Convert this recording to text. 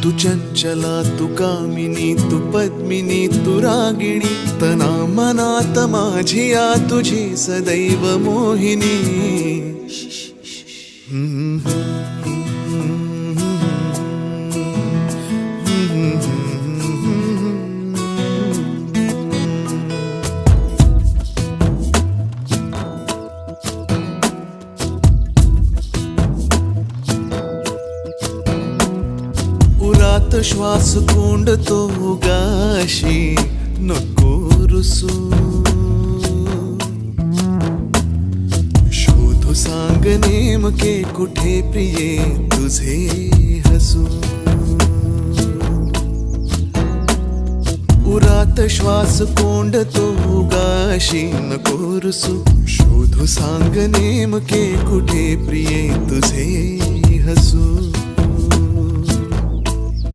तू चंचला तू कामिनी तू पद्मिनी तू रागिणी तना मनात माझिया तुझी सदैव मोहिनी. उरात श्वास कोंडतो गाशी नको रुसू. शोधू सांग नेमके कुठे प्रिये तुझे हसू. उरात श्वास कोंडतो गाशी नको रुसू. शोधू सांग नेमके कुठे प्रिये तुझे हसू.